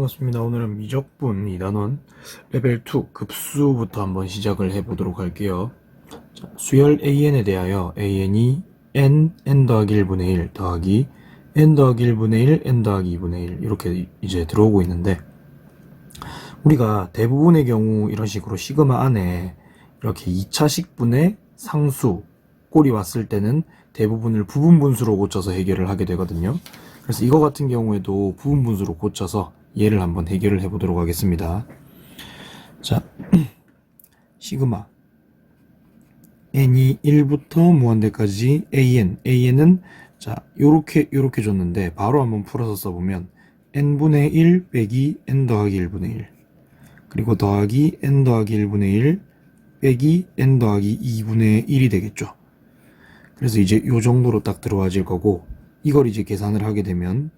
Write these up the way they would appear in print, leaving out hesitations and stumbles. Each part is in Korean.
반갑습니다. 오늘은 미적분 2단원 레벨 2 급수부터 한번 시작을 해보도록 할게요. 자, 수열 AN에 대하여 AN이 n 더하기 1분의 1 더하기 n 더하기 1분의 1 n 더하기 2분의 1 이렇게 이제 들어오고 있는데, 우리가 대부분의 경우 이런 식으로 시그마 안에 이렇게 2차식분의 상수 꼴이 왔을 때는 대부분을 부분분수로 고쳐서 해결을 하게 되거든요. 그래서 이거 같은 경우에도 부분분수로 고쳐서 얘를 한번 해결을 해보도록 하겠습니다. 자, 시그마 n이 1부터 무한대까지 an은 자 요렇게 줬는데 바로 한번 풀어서 써보면 n분의 1 빼기 n 더하기 1분의 1 그리고 더하기 n 더하기 1분의 1 빼기 n 더하기 2분의 1이 되겠죠. 그래서 이제 요 정도로 딱 들어와질 거고, 이걸 이제 계산을 하게 되면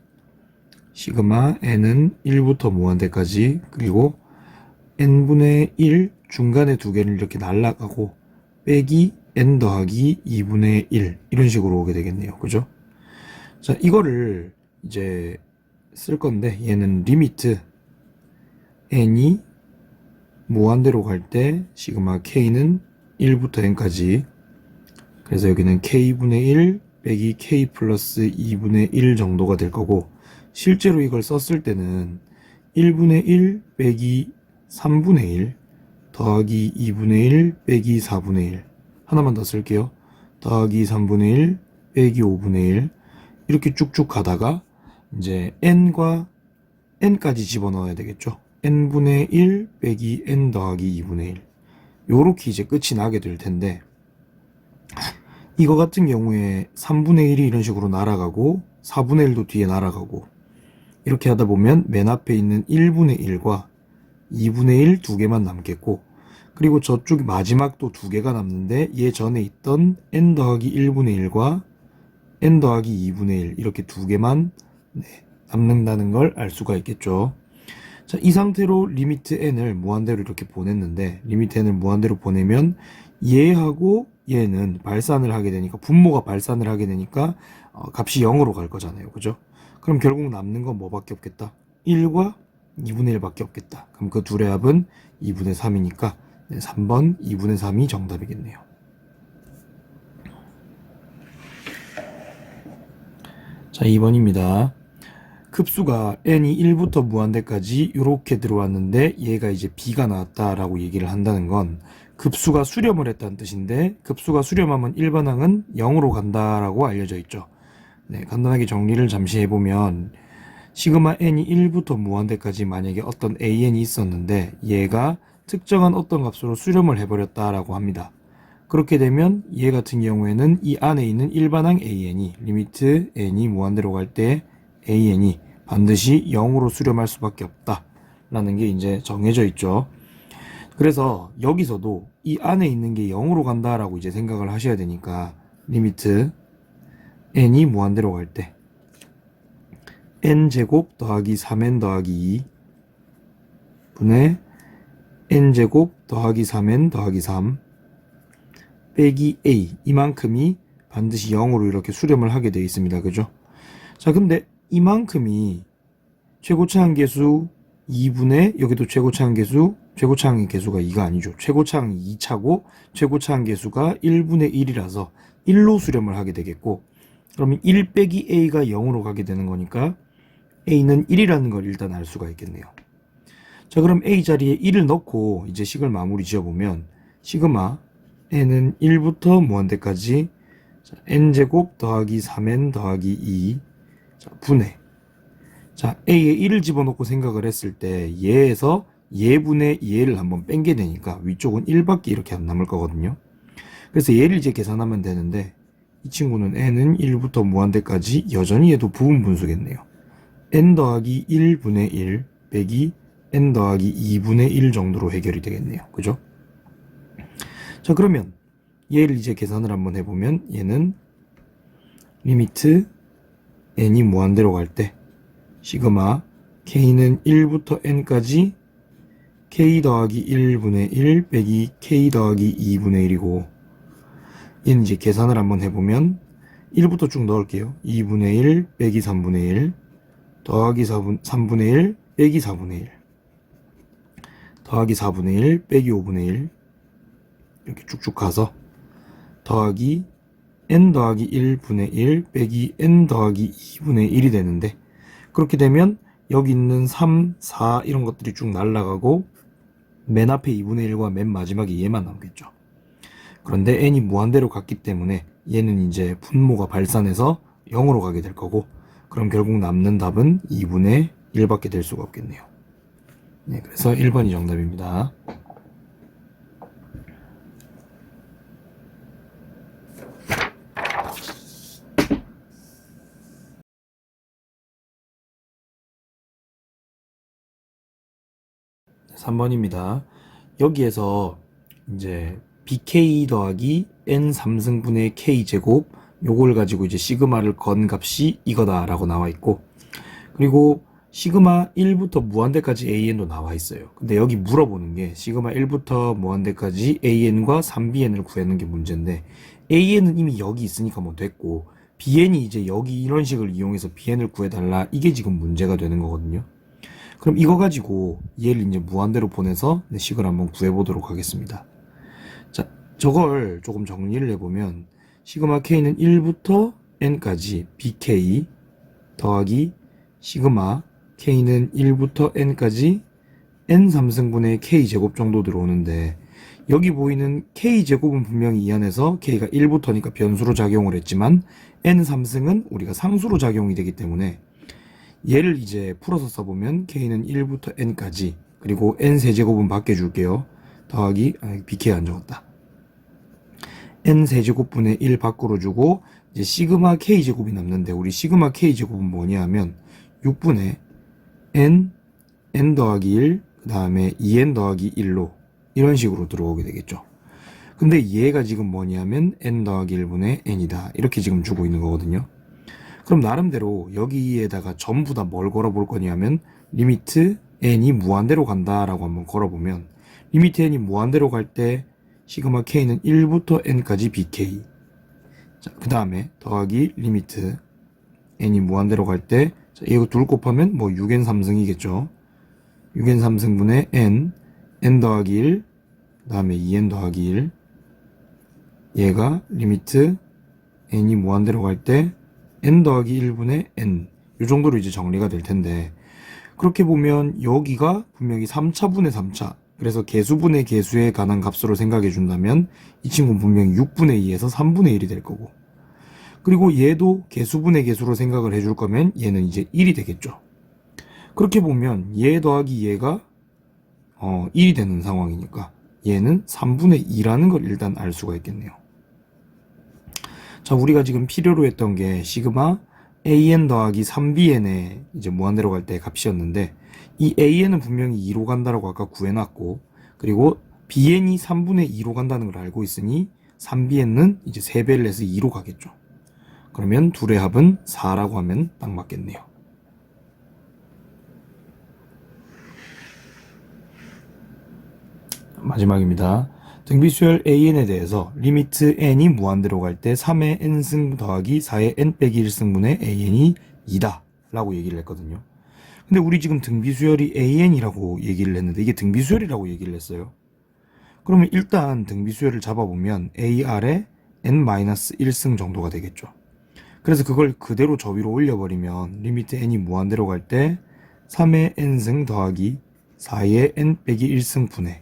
시그마 n은 1부터 무한대까지, 그리고 n분의 1 중간에 두 개를 이렇게 날라가고 빼기 n 더하기 2분의 1 이런 식으로 오게 되겠네요. 그죠? 자, 이거를 이제 쓸 건데, 얘는 리미트 n이 무한대로 갈 때 시그마 k는 1부터 n까지, 그래서 여기는 k분의 1 빼기 k 플러스 2분의 1 정도가 될 거고, 실제로 이걸 썼을 때는 1분의 1 빼기 3분의 1 더하기 2분의 1 빼기 4분의 1 하나만 더 쓸게요. 더하기 3분의 1 빼기 5분의 1 이렇게 쭉쭉 가다가 이제 n과 n까지 집어넣어야 되겠죠. n분의 1 빼기 n 더하기 2분의 1 요렇게 이제 끝이 나게 될 텐데, 이거 같은 경우에 3분의 1이 이런 식으로 날아가고 4분의 1도 뒤에 날아가고 이렇게 하다 보면 맨 앞에 있는 1분의 1과 2분의 1 두 개만 남겠고, 그리고 저쪽 마지막도 두 개가 남는데 얘 전에 있던 n 더하기 1분의 1과 n 더하기 2분의 1 이렇게 두 개만 남는다는 걸 알 수가 있겠죠. 자, 이 상태로 리미트 n을 무한대로 이렇게 보냈는데, 리미트 n을 무한대로 보내면 얘하고 얘는 발산을 하게 되니까, 분모가 발산을 하게 되니까 값이 0으로 갈 거잖아요. 그죠? 그럼 결국 남는 건 뭐밖에 없겠다? 1과 2분의 1밖에 없겠다. 그럼 그 둘의 합은 2분의 3이니까 3번 2분의 3이 정답이겠네요. 자, 2번입니다. 급수가 n이 1부터 무한대까지 이렇게 들어왔는데 얘가 이제 b가 나왔다라고 얘기를 한다는 건 급수가 수렴을 했다는 뜻인데, 급수가 수렴하면 일반항은 0으로 간다라고 알려져 있죠. 네, 간단하게 정리를 잠시 해보면 시그마 n이 1부터 무한대까지 만약에 어떤 an이 있었는데 얘가 특정한 어떤 값으로 수렴을 해버렸다라고 합니다. 그렇게 되면 얘 같은 경우에는 이 안에 있는 일반항 an이 리미트 n이 무한대로 갈 때 an이 반드시 0으로 수렴할 수밖에 없다 라는 게 이제 정해져 있죠. 그래서 여기서도 이 안에 있는 게 0으로 간다라고 이제 생각을 하셔야 되니까, 리미트 n이 무한대로 갈 때 n제곱 더하기 3n 더하기 2 분의 n제곱 더하기 3n 더하기 3 빼기 a, 이만큼이 반드시 0으로 이렇게 수렴을 하게 되어 있습니다. 그죠? 자, 근데 이만큼이 최고차항 계수 2분의, 여기도 최고차항 계수, 최고차항의 계수가 2가 아니죠. 최고차항이 2차고 최고차항 계수가 1분의 1이라서 1로 수렴을 하게 되겠고, 그러면 1 빼기 a가 0으로 가게 되는 거니까 a는 1이라는 걸 일단 알 수가 있겠네요. 자, 그럼 a 자리에 1을 넣고 이제 식을 마무리 지어보면 시그마 n은 1부터 무한대까지 n제곱 더하기 3n 더하기 2 분의, 자, a에 1을 집어넣고 생각을 했을 때 얘에서 얘분의 얘를 한번 뺀게 되니까 위쪽은 1밖에 이렇게 안 남을 거거든요. 그래서 얘를 이제 계산하면 되는데, 이 친구는 n은 1부터 무한대까지 여전히 얘도 부분분수겠네요. n 더하기 1분의 1 빼기 n 더하기 2분의 1 정도로 해결이 되겠네요. 그죠? 자, 그러면 얘를 이제 계산을 한번 해보면 얘는 리미트 n이 무한대로 갈 때 시그마 k는 1부터 n까지 k 더하기 1분의 1 빼기 k 더하기 2분의 1이고, 얘는 이제 계산을 한번 해보면 1부터 쭉 넣을게요. 2분의 1 빼기 3분의 1 더하기 3분의 1 빼기 4분의 1 더하기 4분의 1 빼기 5분의 1 이렇게 쭉쭉 가서 더하기 n 더하기 1분의 1 빼기 n 더하기 2분의 1이 되는데, 그렇게 되면 여기 있는 3, 4 이런 것들이 쭉 날아가고 맨 앞에 2분의 1과 맨 마지막에 얘만 남겠죠. 그런데 n이 무한대로 갔기 때문에 얘는 이제 분모가 발산해서 0으로 가게 될 거고, 그럼 결국 남는 답은 2분의 1밖에 될 수가 없겠네요. 네, 그래서 1번이 정답입니다. 3번입니다. 여기에서 이제 bk 더하기 n 3승분의 k 제곱 요걸 가지고 이제 시그마를 건 값이 이거다 라고 나와 있고, 그리고 시그마 1부터 무한대까지 an도 나와 있어요. 근데 여기 물어보는 게 시그마 1부터 무한대까지 an과 3bn을 구하는 게 문제인데, an은 이미 여기 있으니까 뭐 됐고, bn이 이제 여기 이런 식을 이용해서 bn을 구해달라, 이게 지금 문제가 되는 거거든요. 그럼 이거 가지고 얘를 이제 무한대로 보내서 식을 한번 구해보도록 하겠습니다. 자, 저걸 조금 정리를 해보면 시그마 k는 1부터 n까지 bk 더하기 시그마 k는 1부터 n까지 n 3승분의 k 제곱 정도 들어오는데, 여기 보이는 k 제곱은 분명히 이 안에서 k가 1부터니까 변수로 작용을 했지만 n 3승은 우리가 상수로 작용이 되기 때문에 얘를 이제 풀어서 써보면 k는 1부터 n까지, 그리고 n 세제곱은 밖에 줄게요. 더하기 bk 안 적었다. n 세제곱분의 1 밖으로 주고 이제 시그마 k 제곱이 남는데, 우리 시그마 k 제곱은 뭐냐 하면 6분의 n 더하기 1 그 다음에 2n 더하기 1로 이런 식으로 들어오게 되겠죠. 근데 얘가 지금 뭐냐면 n 더하기 1분의 n이다 이렇게 지금 주고 있는 거거든요. 그럼 나름대로 여기에다가 전부 다 뭘 걸어볼 거냐면 리미트 n이 무한대로 간다라고 한번 걸어보면, 리미트 n이 무한대로 갈 때 시그마 k는 1부터 n까지 bk, 그 다음에 더하기 리미트 n이 무한대로 갈 때 이거 둘 곱하면 뭐 6n 3승이겠죠. 6n 3승분의 n 더하기 1 그 다음에 2n 더하기 1, 얘가 리미트 n이 무한대로 갈 때 n 더하기 1분의 n, 이 정도로 이제 정리가 될 텐데, 그렇게 보면 여기가 분명히 3차분의 3차, 그래서 개수분의 개수에 관한 값으로 생각해 준다면 이 친구는 분명히 6분의 2에서 3분의 1이 될 거고, 그리고 얘도 개수분의 개수로 생각을 해줄 거면 얘는 이제 1이 되겠죠. 그렇게 보면 얘 더하기 얘가 1이 되는 상황이니까 얘는 3분의 2라는 걸 일단 알 수가 있겠네요. 자, 우리가 지금 필요로 했던 게 시그마 an 더하기 3bn의 이제 무한대로 갈 때 값이었는데, 이 an은 분명히 2로 간다라고 아까 구해놨고, 그리고 bn이 3분의 2로 간다는 걸 알고 있으니 3bn은 이제 3배를 해서 2로 가겠죠. 그러면 둘의 합은 4라고 하면 딱 맞겠네요. 마지막입니다. 등비수열 an에 대해서 리미트 n이 무한대로 갈 때 3의 n승 더하기 4의 n 빼기 1승분의 an이 2다 라고 얘기를 했거든요. 근데 우리 지금 등비수열이 an이라고 얘기를 했는데 이게 등비수열이라고 얘기를 했어요. 그러면 일단 등비수열을 잡아보면 ar에 n-1승 정도가 되겠죠. 그래서 그걸 그대로 저 위로 올려버리면 리미트 n이 무한대로 갈 때 3의 n승 더하기 4의 n 빼기 1승분의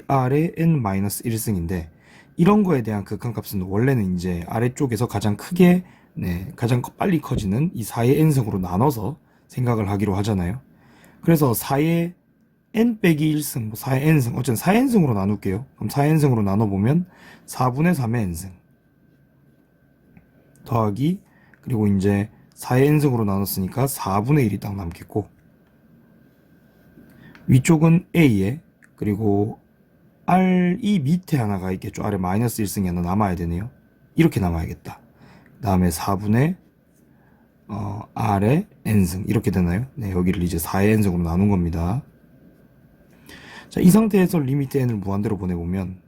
ar의 n-1승인데, 이런 거에 대한 극한값은 원래는 이제 아래쪽에서 가장 크게 가장 빨리 커지는 이 4의 n승으로 나눠서 생각을 하기로 하잖아요. 그래서 4의 n 빼기 1승, 4의 n승, 어쨌든 4의 n승으로 나눌게요. 그럼 4의 n승으로 나눠보면 4분의 3의 n승 더하기, 그리고 이제 4의 n승으로 나눴으니까 4분의 1이 딱 남겠고, 위쪽은 a에, 그리고 r이 밑에 하나가 있겠죠. 아래 마이너스 1승이 하나 남아야 되네요. 이렇게 남아야겠다. 그 다음에 4분의 r의 n승 이렇게 되나요? 네, 여기를 이제 4의 n승으로 나눈 겁니다. 자, 이 상태에서 리미트 n을 무한대로 보내보면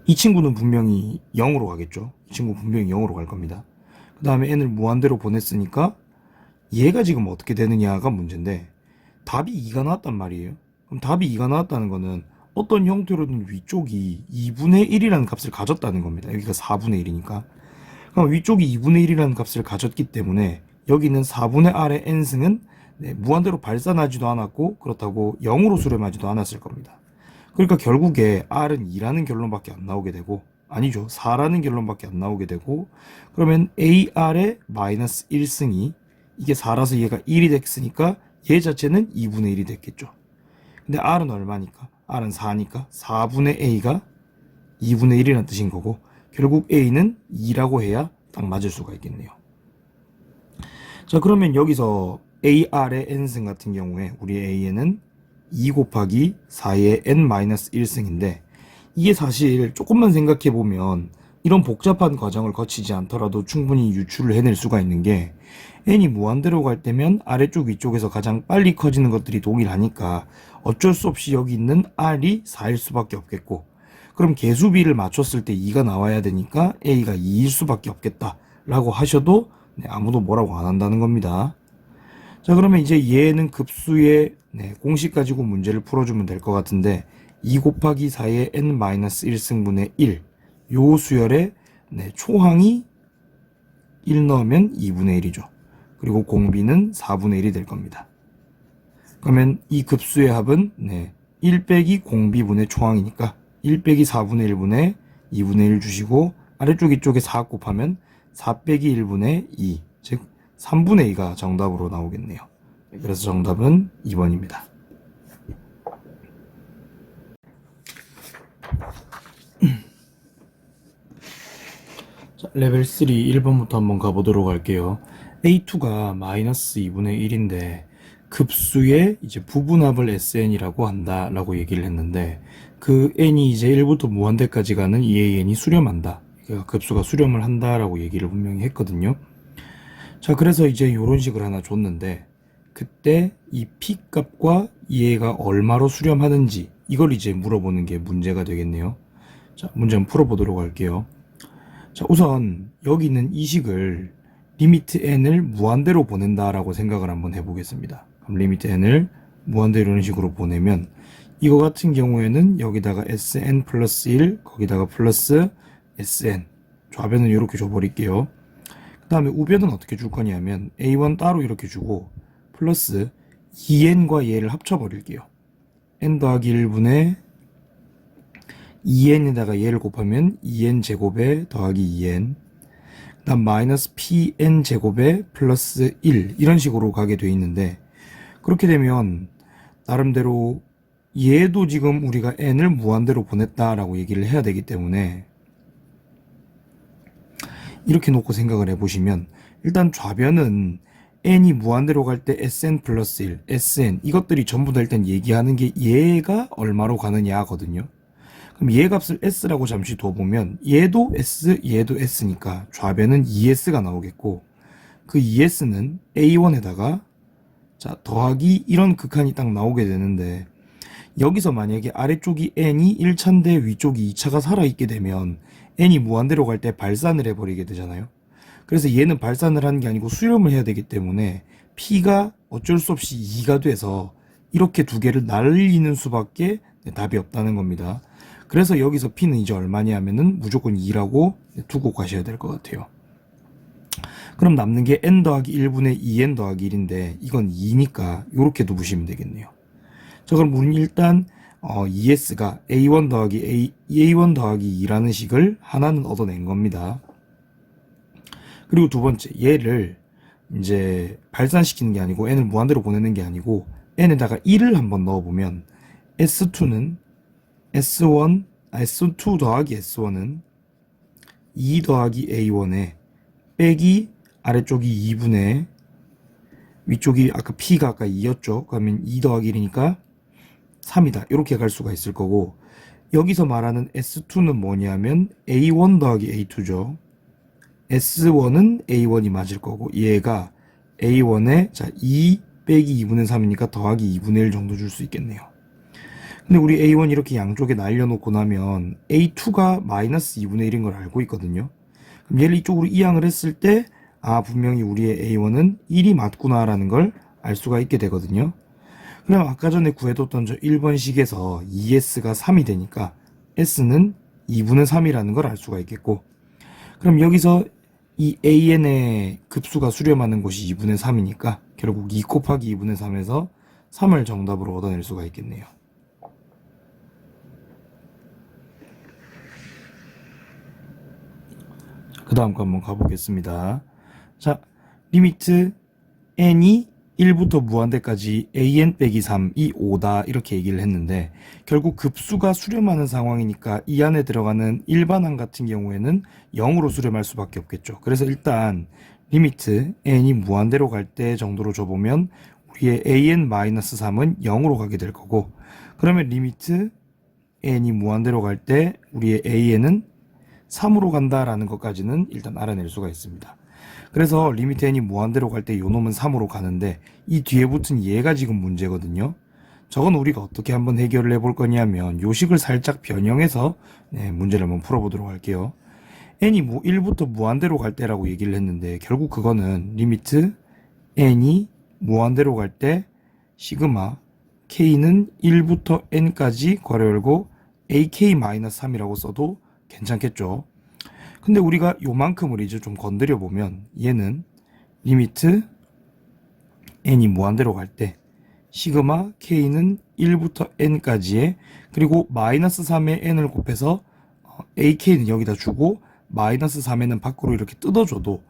이 친구는 분명히 0으로 가겠죠. 이 친구 분명히 0으로 갈 겁니다. 그 다음에 n을 무한대로 보냈으니까 얘가 지금 어떻게 되느냐가 문제인데 답이 2가 나왔단 말이에요. 그럼 답이 2가 나왔다는 거는 어떤 형태로든 위쪽이 2분의 1이라는 값을 가졌다는 겁니다. 여기가 4분의 1이니까. 그럼 위쪽이 2분의 1이라는 값을 가졌기 때문에 여기는 4분의 r의 n승은 무한대로 발산하지도 않았고 그렇다고 0으로 수렴하지도 않았을 겁니다. 그러니까 결국에 r은 2라는 결론밖에 안 나오게 되고 아니죠. 4라는 결론밖에 안 나오게 되고 그러면 ar의 마이너스 1승이 이게 4라서 얘가 1이 됐으니까 얘 자체는 2분의 1이 됐겠죠. 근데 r은 얼마니까? r은 4니까 4분의 a가 2분의 1이라는 뜻인 거고 결국 a는 2라고 해야 딱 맞을 수가 있겠네요. 자 그러면 여기서 ar의 n승 같은 경우에 우리 a는 2 곱하기 4의 n-1승인데 이게 사실 조금만 생각해보면 이런 복잡한 과정을 거치지 않더라도 충분히 유출을 해낼 수가 있는 게 n이 무한대로 갈 때면 아래쪽 위쪽에서 가장 빨리 커지는 것들이 동일하니까 어쩔 수 없이 여기 있는 r이 4일 수밖에 없겠고 그럼 개수비를 맞췄을 때 2가 나와야 되니까 a가 2일 수밖에 없겠다 라고 하셔도 아무도 뭐라고 안 한다는 겁니다. 자 그러면 이제 얘는 급수의 공식 가지고 문제를 풀어주면 될 것 같은데 2 곱하기 4의 n-1승분의 1 요 수열에 초항이 1 넣으면 2분의 1이죠. 그리고 공비는 4분의 1이 될 겁니다. 그러면 이 급수의 합은 1 빼기 공비분의 초항이니까 1 빼기 4분의 1분의 2분의 1 주시고 아래쪽 이쪽에 4 곱하면 4 빼기 1분의 2 즉 3분의 2가 정답으로 나오겠네요. 그래서 정답은 2번입니다. 자, 레벨 3 1번부터 한번 가보도록 할게요. A2가 마이너스 2분의 1인데 급수의 이제 부분합을 SN이라고 한다 라고 얘기를 했는데 그 n이 이제 1부터 무한대까지 가는 EAN이 수렴한다. 그러니까 급수가 수렴을 한다 라고 얘기를 분명히 했거든요. 자 그래서 이제 이런 식을 하나 줬는데 그때 이 p 값과 얘가 얼마로 수렴하는지 이걸 이제 물어보는 게 문제가 되겠네요. 자 문제 한번 풀어보도록 할게요. 자 우선 여기 있는 이 식을 리미트 n을 무한대로 보낸다 라고 생각을 한번 해보겠습니다. 그럼 리미트 n을 무한대로 이런 식으로 보내면 이거 같은 경우에는 여기다가 sn 플러스 1 거기다가 플러스 sn 좌변은 이렇게 줘버릴게요. 그 다음에 우변은 어떻게 줄 거냐면 a1 따로 이렇게 주고 플러스 2n과 얘를 합쳐버릴게요. n 더하기 1분의 2n에다가 얘를 곱하면 2n 제곱에 더하기 2n 그 다음 마이너스 pn 제곱에 플러스 1 이런 식으로 가게 돼 있는데 그렇게 되면 나름대로 얘도 지금 우리가 n을 무한대로 보냈다라고 얘기를 해야 되기 때문에 이렇게 놓고 생각을 해보시면 일단 좌변은 n이 무한대로 갈 때 sn 플러스 1, sn 이것들이 전부 다 일단 얘기하는 게 얘가 얼마로 가느냐 하거든요. 그럼 얘 값을 s라고 잠시 둬보면 얘도 s, 얘도 s니까 좌변은 2s가 나오겠고 그 2s는 a1에다가 자 더하기 이런 극한이 딱 나오게 되는데 여기서 만약에 아래쪽이 n이 1차인데 위쪽이 2차가 살아있게 되면 n이 무한대로 갈 때 발산을 해버리게 되잖아요. 그래서 얘는 발산을 하는 게 아니고 수렴을 해야 되기 때문에 p가 어쩔 수 없이 2가 돼서 이렇게 두 개를 날리는 수밖에 답이 없다는 겁니다. 그래서 여기서 p는 이제 얼마냐 하면은 무조건 2라고 두고 가셔야 될 것 같아요. 그럼 남는 게 n 더하기 1분의 2n 더하기 1인데 이건 2니까 이렇게 두시면 되겠네요. 자 그럼 우리는 일단 ES가 A1 더하기 A1 더하기 2라는 식을 하나는 얻어낸 겁니다. 그리고 두 번째 얘를 이제 발산시키는 게 아니고 n을 무한대로 보내는 게 아니고 n에다가 1을 한번 넣어보면 S2는 S2 더하기 S1은 2 더하기 A1에 빼기 아래쪽이 2분의 위쪽이 아까 P가 아까 2였죠. 그러면 2 더하기 1이니까 3이다. 이렇게 갈 수가 있을 거고 여기서 말하는 S2는 뭐냐면 A1 더하기 A2죠. S1은 A1이 맞을 거고 얘가 A1에 자 2 빼기 2분의 3이니까 더하기 2분의 1 정도 줄 수 있겠네요. 근데 우리 A1 이렇게 양쪽에 날려놓고 나면 A2가 마이너스 2분의 1인 걸 알고 있거든요. 그럼 얘를 이쪽으로 이항을 했을 때 아, 분명히 우리의 A1은 1이 맞구나 라는 걸 알 수가 있게 되거든요. 그럼 아까 전에 구해뒀던 저 1번식에서 2S가 3이 되니까 S는 2분의 3이라는 걸 알 수가 있겠고, 그럼 여기서 이 AN의 급수가 수렴하는 곳이 2분의 3이니까 결국 2 곱하기 2분의 3에서 3을 정답으로 얻어낼 수가 있겠네요. 그 다음 거 한번 가보겠습니다. 자, 리미트 n이 1부터 무한대까지 an 빼기 3이 5다 이렇게 얘기를 했는데, 결국 급수가 수렴하는 상황이니까 이 안에 들어가는 일반항 같은 경우에는 0으로 수렴할 수밖에 없겠죠. 그래서 일단 리미트 n이 무한대로 갈 때 정도로 줘보면 우리의 an-3은 0으로 가게 될 거고, 그러면 리미트 n이 무한대로 갈 때 우리의 an은 3으로 간다라는 것까지는 일단 알아낼 수가 있습니다. 그래서 리미트 n이 무한대로 갈 때 요 놈은 3으로 가는데 이 뒤에 붙은 얘가 지금 문제거든요. 저건 우리가 어떻게 한번 해결을 해볼 거냐면 요식을 살짝 변형해서 문제를 한번 풀어보도록 할게요. n이 1부터 무한대로 갈 때라고 얘기를 했는데, 결국 그거는 리미트 n이 무한대로 갈 때 시그마 k는 1부터 n까지 괄호 열고 ak-3이라고 써도 괜찮겠죠. 근데 우리가 요만큼을 이제 좀 건드려 보면 얘는 리미트 n이 무한대로 갈 때 시그마 k는 1부터 n까지의, 그리고 마이너스 3에 n을 곱해서 ak는 여기다 주고 마이너스 3에는 밖으로 이렇게 뜯어줘도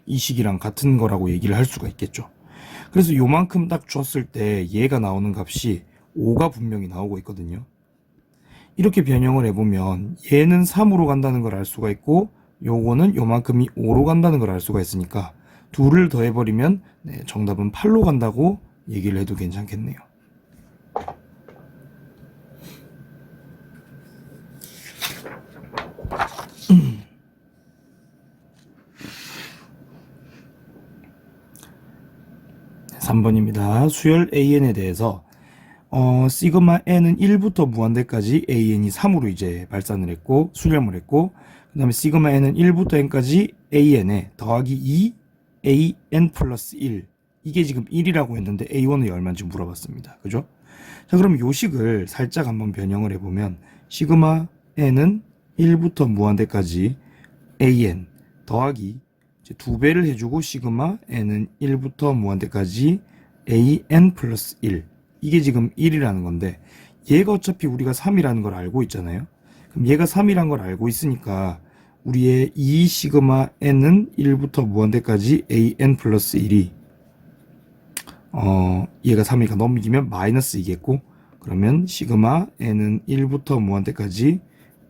이 식이랑 같은 거라고 얘기를 할 수가 있겠죠. 그래서 요만큼 딱 줬을 때 얘가 나오는 값이 5가 분명히 나오고 있거든요. 이렇게 변형을 해보면 얘는 3으로 간다는 걸 알 수가 있고, 요거는 요만큼이 5로 간다는 걸 알 수가 있으니까 둘을 더해버리면 정답은 8로 간다고 얘기를 해도 괜찮겠네요. (3번입니다) 수열 AN에 대해서 시그마 n은 1부터 무한대까지 an이 3으로 이제 발산을 했고 수렴을 했고, 그 다음에 시그마 n은 1부터 n까지 an에 더하기 2 an 플러스 1, 이게 지금 1이라고 했는데 a1은 얼마인지 물어봤습니다. 그죠? 자, 그럼 요식을 살짝 한번 변형을 해보면 시그마 n은 1부터 무한대까지 an 더하기 이제 2배를 해주고 시그마 n은 1부터 무한대까지 an 플러스 1, 이게 지금 1이라는 건데 얘가 어차피 우리가 3이라는 걸 알고 있잖아요. 그럼 얘가 3이라는 걸 알고 있으니까 우리의 2 시그마 n은 1부터 무한대까지 an 플러스 1이 얘가 3이니까 넘기면 마이너스 2겠고, 그러면 시그마 n은 1부터 무한대까지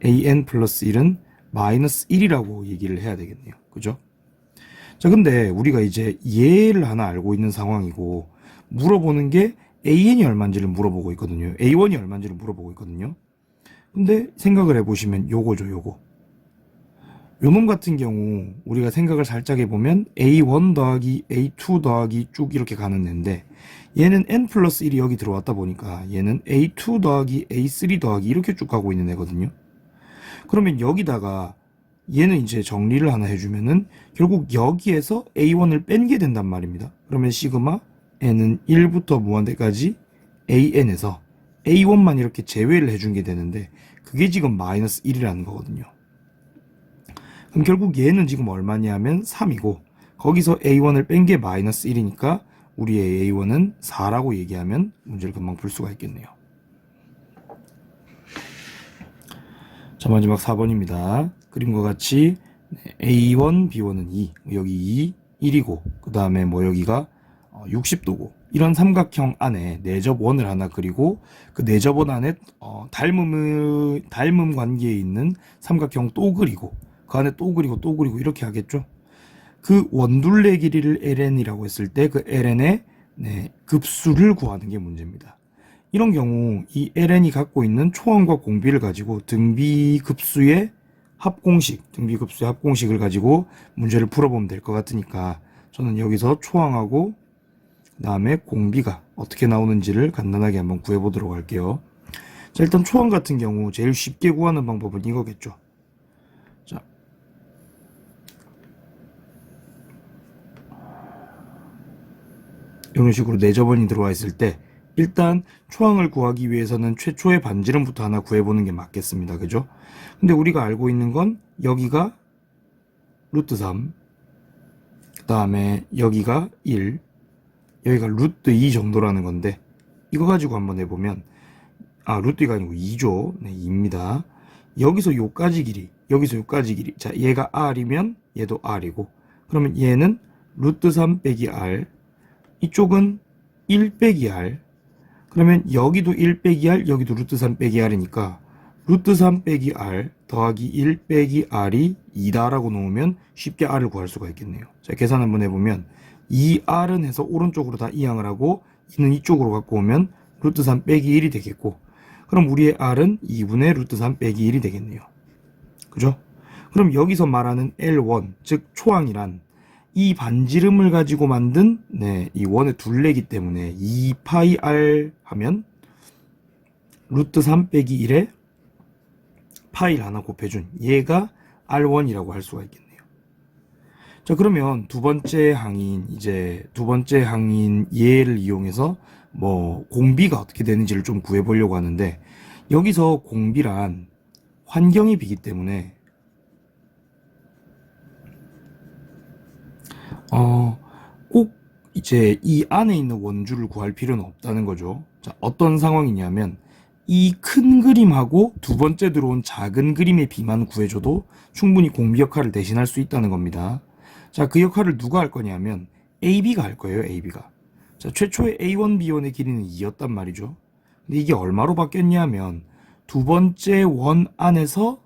an 플러스 1은 마이너스 1이라고 얘기를 해야 되겠네요. 그죠? 자, 근데 우리가 이제 얘를 하나 알고 있는 상황이고 물어보는 게 an이 얼마인지를 물어보고 있거든요. a1이 얼마인지를 물어보고 있거든요. 근데 생각을 해보시면 요거죠, 요거. 요놈 같은 경우 우리가 생각을 살짝 해보면 a1 더하기 a2 더하기 쭉 이렇게 가는 애인데, 얘는 n 플러스 1이 여기 들어왔다 보니까 얘는 a2 더하기 a3 더하기 이렇게 쭉 가고 있는 애거든요. 그러면 여기다가 얘는 이제 정리를 하나 해주면은 결국 여기에서 a1을 뺀 게 된단 말입니다. 그러면 시그마 n은 1부터 무한대까지 an에서 a1만 이렇게 제외를 해준 게 되는데 그게 지금 마이너스 1이라는 거거든요. 그럼 결국 얘는 지금 얼마냐 하면 3이고 거기서 a1을 뺀 게 마이너스 1이니까 우리의 a1은 4라고 얘기하면 문제를 금방 풀 수가 있겠네요. 자, 마지막 4번입니다. 그림과 같이 a1, b1은 2, 여기 2, 1이고 그 다음에 뭐 여기가 60도고 이런 삼각형 안에 내접원을 하나 그리고 그 내접원 안에 닮음 관계에 있는 삼각형 또 그리고 그 안에 또 그리고 또 그리고 이렇게 하겠죠. 그 원둘레 길이를 ln이라고 했을 때 그 ln의 급수를 구하는 게 문제입니다. 이런 경우 이 ln이 갖고 있는 초항과 공비를 가지고 등비급수의 합공식을 가지고 문제를 풀어보면 될 것 같으니까 저는 여기서 초항하고 그 다음에 공비가 어떻게 나오는지를 간단하게 한번 구해보도록 할게요. 자, 일단 초항 같은 경우 제일 쉽게 구하는 방법은 이거겠죠. 자, 이런 식으로 내저번이 들어와 있을 때 일단 초항을 구하기 위해서는 최초의 반지름부터 하나 구해보는 게 맞겠습니다. 그죠? 근데 우리가 알고 있는 건 여기가 루트 3, 그 다음에 여기가 1, 여기가 루트 2 정도라는 건데 이거 가지고 한번 해보면 루트 2가 아니고 2죠. 네, 2입니다. 여기서 요까지 길이, 여기서 요까지 길이. 자, 얘가 R이면 얘도 R이고 그러면 얘는 루트 3 빼기 R, 이쪽은 1 빼기 R, 그러면 여기도 1 빼기 R, 여기도 루트 3 빼기 R이니까 루트 3 빼기 R 더하기 1 빼기 R이 2다라고 놓으면 쉽게 R을 구할 수가 있겠네요. 자, 계산 한번 해보면 2R은 해서 오른쪽으로 다 이항을 하고 2는 이쪽으로 갖고 오면 루트 3 빼기 1이 되겠고 그럼 우리의 R은 2분의 루트 3 빼기 1이 되겠네요. 그죠? 그럼 여기서 말하는 L1, 즉 초항이란 이 반지름을 가지고 만든 이 원의 둘레이기 때문에 2파이 R 하면 루트 3 빼기 1에 파이를 하나 곱해준 얘가 R1이라고 할 수가 있겠네요. 자, 그러면 두 번째 항인 얘를 이용해서 공비가 어떻게 되는지를 좀 구해보려고 하는데 여기서 공비란 환경의 비기 때문에 꼭 이제 이 안에 있는 원주를 구할 필요는 없다는 거죠. 자, 어떤 상황이냐면 이 큰 그림하고 두 번째 들어온 작은 그림의 비만 구해줘도 충분히 공비 역할을 대신할 수 있다는 겁니다. 자, 그 역할을 누가 할 거냐면 AB가 할 거예요. AB가. 자, 최초의 A1, B1의 길이는 2였단 말이죠. 근데 이게 얼마로 바뀌었냐면 두 번째 원 안에서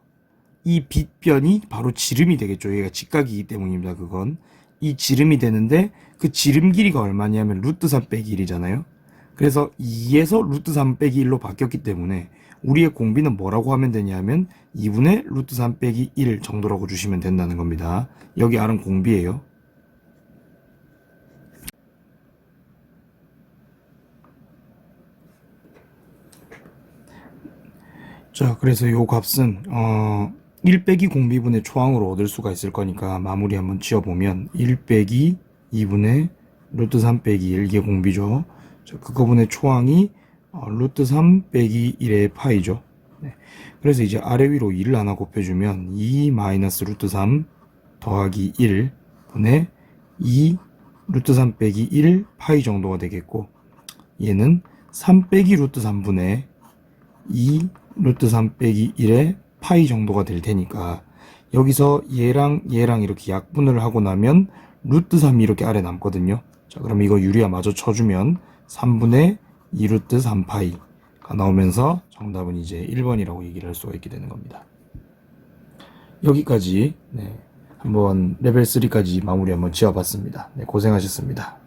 이 빗변이 바로 지름이 되겠죠. 얘가 직각이기 때문입니다. 그건 이 지름이 되는데 그 지름 길이가 얼마냐면 루트 3 빼기 1이잖아요. 그래서 2에서 루트 3 빼기 1로 바뀌었기 때문에 우리의 공비는 뭐라고 하면 되냐면 2분의 루트 3 빼기 1 정도라고 주시면 된다는 겁니다. 여기 R은 공비예요. 자, 그래서 요 값은 1 빼기 공비분의 초항으로 얻을 수가 있을 거니까 마무리 한번 지어보면 1 빼기 2분의 루트 3 빼기 1 이게 공비죠. 자, 그거분의 초항이 루트 3 빼기 1의 파이죠. 네. 그래서 이제 아래 위로 2를 하나 곱해주면 2 마이너스 루트 3 더하기 1 분의 2 루트 3 빼기 1 파이 정도가 되겠고 얘는 3 빼기 루트 3분의 2 루트 3 빼기 1의 파이 정도가 될 테니까 여기서 얘랑 이렇게 약분을 하고 나면 루트 3이 이렇게 아래 남거든요. 자, 그럼 이거 유리화 마저 쳐주면 3분의 2 루트 3파이가 나오면서 정답은 이제 1번이라고 얘기를 할 수가 있게 되는 겁니다. 여기까지 한번 레벨 3까지 마무리 한번 지어봤습니다. 고생하셨습니다.